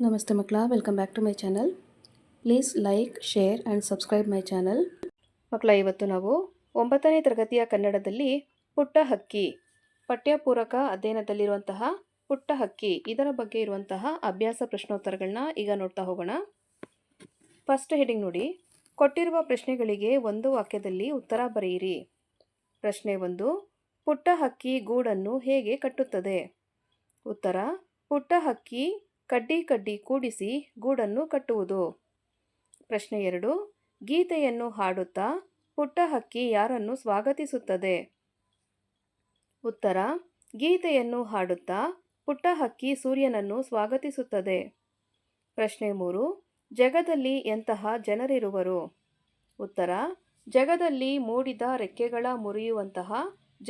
ನಮಸ್ತೆ ಮಕ್ಕಳ, welcome back to my channel. Please like, share and subscribe my channel. ಮಕ್ಕಳ, ಇವತ್ತು ನಾವು 9ನೇ ತರಗತಿಯ ಕನ್ನಡದಲ್ಲಿ ಪುಟ್ಟ ಹಕ್ಕಿ ಪಠ್ಯಪೂರಕ ಅಧ್ಯಯನದಲ್ಲಿರುವಂತಹ ಪುಟ್ಟ ಹಕ್ಕಿ ಇದರ ಬಗ್ಗೆ ಇರುವಂತಹ ಅಭ್ಯಾಸ ಪ್ರಶ್ನೋತ್ತರಗಳನ್ನ ಈಗ ನೋಡ್ತಾ ಹೋಗೋಣ. ಫಸ್ಟ್ ಹೆಡಿಂಗ್ ನೋಡಿ. ಕೊಟ್ಟಿರುವ ಪ್ರಶ್ನೆಗಳಿಗೆ ಒಂದು ವಾಕ್ಯದಲ್ಲಿ ಉತ್ತರ ಬರೆಯಿರಿ. ಪ್ರಶ್ನೆ 1. ಪುಟ್ಟ ಹಕ್ಕಿ ಗೂಡನ್ನು ಹೇಗೆ ಕಟ್ಟುತ್ತದೆ? ಉತ್ತರ: ಪುಟ್ಟ ಹಕ್ಕಿ ಕಡ್ಡಿ ಕೂಡಿಸಿ ಗೂಡನ್ನು ಕಟ್ಟುವುದು. ಪ್ರಶ್ನೆ 2. ಗೀತೆಯನ್ನು ಹಾಡುತ್ತಾ ಪುಟ್ಟ ಹಕ್ಕಿ ಯಾರನ್ನು ಸ್ವಾಗತಿಸುತ್ತದೆ? ಉತ್ತರ: ಗೀತೆಯನ್ನು ಹಾಡುತ್ತಾ ಪುಟ್ಟ ಹಕ್ಕಿ ಸೂರ್ಯನನ್ನು ಸ್ವಾಗತಿಸುತ್ತದೆ. ಪ್ರಶ್ನೆ 3. ಜಗದಲ್ಲಿ ಎಂತಹ ಜನರಿರುವರು? ಉತ್ತರ: ಜಗದಲ್ಲಿ ಮೂಡಿದ ರೆಕ್ಕೆಗಳ ಮುರಿಯುವಂತಹ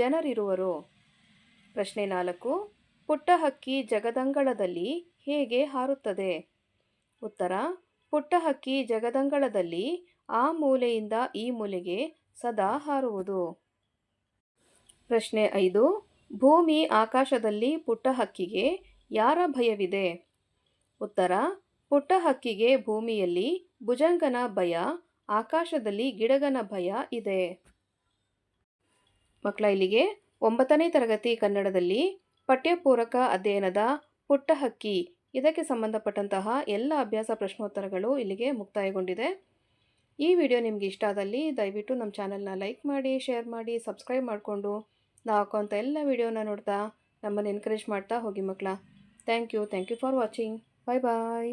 ಜನರಿರುವರು. ಪ್ರಶ್ನೆ 4. ಪುಟ್ಟ ಹಕ್ಕಿ ಜಗದಂಗಳದಲ್ಲಿ ಹೇಗೆ ಹಾರುತ್ತದೆ? ಉತ್ತರ: ಪುಟ್ಟ ಹಕ್ಕಿ ಜಗದಂಗಳದಲ್ಲಿ ಆ ಮೂಲೆಯಿಂದ ಈ ಮೂಲೆಗೆ ಸದಾ ಹಾರುವುದು. ಪ್ರಶ್ನೆ 5. ಭೂಮಿ ಆಕಾಶದಲ್ಲಿ ಪುಟ್ಟ ಹಕ್ಕಿಗೆ ಯಾರ ಭಯವಿದೆ? ಉತ್ತರ: ಪುಟ್ಟ ಹಕ್ಕಿಗೆ ಭೂಮಿಯಲ್ಲಿ ಭುಜಂಗನ ಭಯ, ಆಕಾಶದಲ್ಲಿ ಗಿಡಗನ ಭಯ ಇದೆ. ಮಕ್ಕಳ, ಇಲ್ಲಿಗೆ 9ನೇ ತರಗತಿ ಕನ್ನಡದಲ್ಲಿ ಪಠ್ಯಪೂರಕ ಅಧ್ಯಯನದ ಪುಟ್ಟ ಹಕ್ಕಿ ಇದಕ್ಕೆ ಸಂಬಂಧಪಟ್ಟಂತಹ ಎಲ್ಲ ಅಭ್ಯಾಸ ಪ್ರಶ್ನೋತ್ತರಗಳು ಇಲ್ಲಿಗೆ ಮುಕ್ತಾಯಗೊಂಡಿದೆ. ಈ ವಿಡಿಯೋ ನಿಮಗೆ ಇಷ್ಟ ಆದಲ್ಲಿ ದಯವಿಟ್ಟು ನಮ್ಮ ಚಾನಲ್ನ ಲೈಕ್ ಮಾಡಿ, ಶೇರ್ ಮಾಡಿ, ಸಬ್ಸ್ಕ್ರೈಬ್ ಮಾಡಿಕೊಂಡು ನಾವು ಹಾಕೋಂಥ ಎಲ್ಲ ವಿಡಿಯೋನ ನೋಡ್ತಾ ನಮ್ಮನ್ನು ಎನ್ಕರೇಜ್ ಮಾಡ್ತಾ ಹೋಗಿ ಮಕ್ಕಳ. Thank you for watching. Bye bye.